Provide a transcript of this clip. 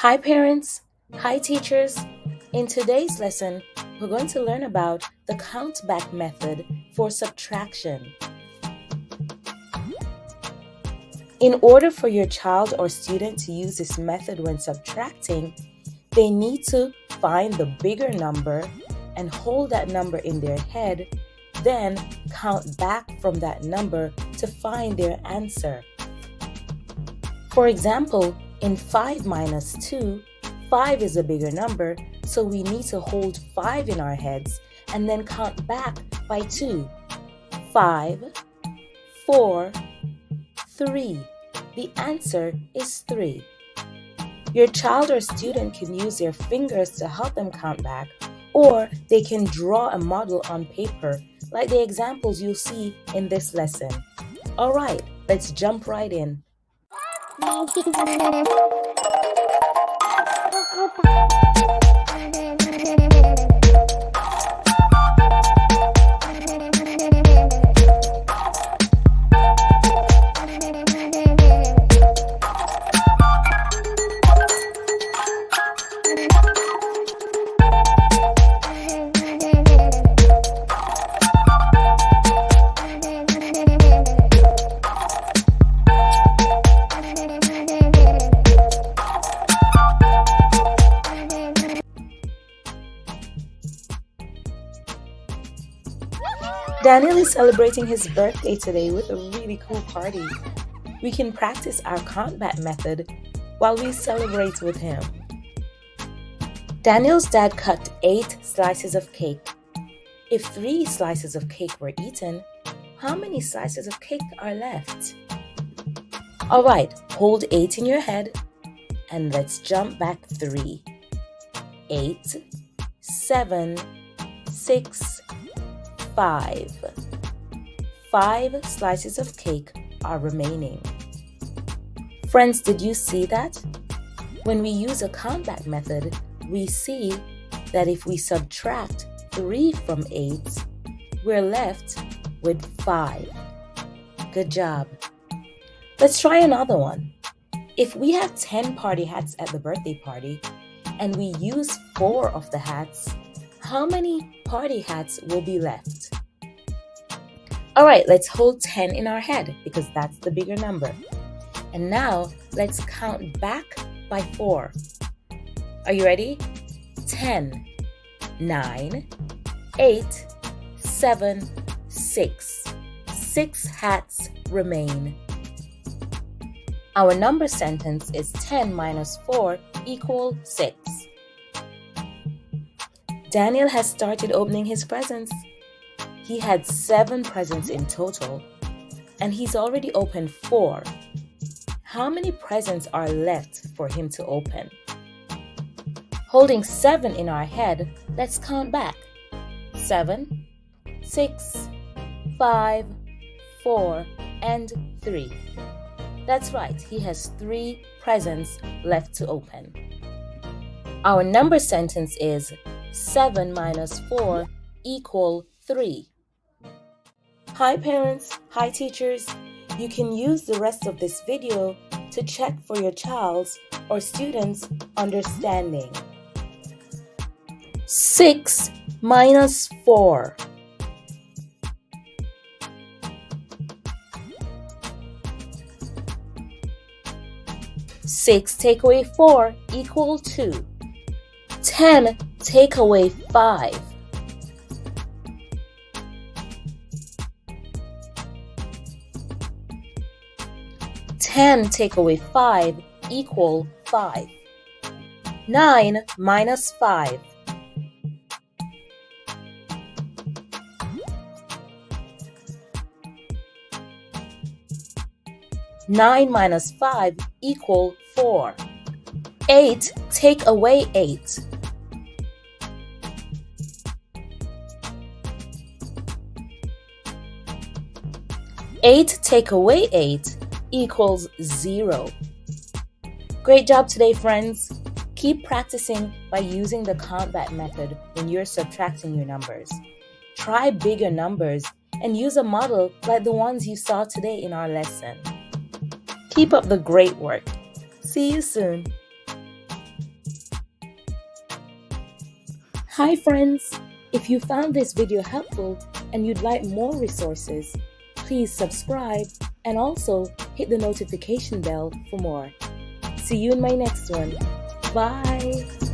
Hi parents, hi teachers. In today's lesson, we're going to learn about the count back method for subtraction. In order for your child or student to use this method when subtracting, they need to find the bigger number and hold that number in their head, then count back from that number to find their answer. For example, in 5 minus 2, 5 is a bigger number, so we need to hold 5 in our heads and then count back by 2. 5, 4, 3. The answer is 3. Your child or student can use their fingers to help them count back, or they can draw a model on paper, like the examples you'll see in this lesson. Alright, let's jump right in. Daniel is celebrating his birthday today with a really cool party. We can practice our count back method while we celebrate with him. Daniel's dad cut 8 slices of cake. If 3 slices of cake were eaten, how many slices of cake are left? Alright, hold 8 in your head and let's jump back 3. 8, 7, 6, 5. 5 slices of cake are remaining. Friends, did you see that? When we use a count back method, we see that if we subtract 3 from 8, we're left with 5. Good job. Let's try another one. If we have 10 party hats at the birthday party and we use 4 of the hats, how many party hats will be left? Alright, let's hold 10 in our head because that's the bigger number. And now let's count back by 4. Are you ready? 10, 9, 8, 7, 6. 6 hats remain. Our number sentence is 10 minus 4 equal 6. Daniel has started opening his presents. He had 7 presents in total, and he's already opened 4. How many presents are left for him to open? Holding 7 in our head, let's count back. 7, 6, 5, 4, and 3. That's right, he has 3 presents left to open. Our number sentence is 7 minus 4 equal 3. Hi parents, hi teachers. You can use the rest of this video to check for your child's or student's understanding. 6 minus 4. 6 take away 4 equal 2. 10 take away 5. 10 take away 5 equal 5. 9 minus 5. 9 minus 5 equal 4. 8 take away 8. 8 take away 8 equals 0. Great job today, friends. Keep practicing by using the count back method when you're subtracting your numbers. Try bigger numbers and use a model like the ones you saw today in our lesson. Keep up the great work. See you soon. Hi friends! If you found this video helpful and you'd like more resources, please subscribe and also hit the notification bell for more. See you in my next one. Bye!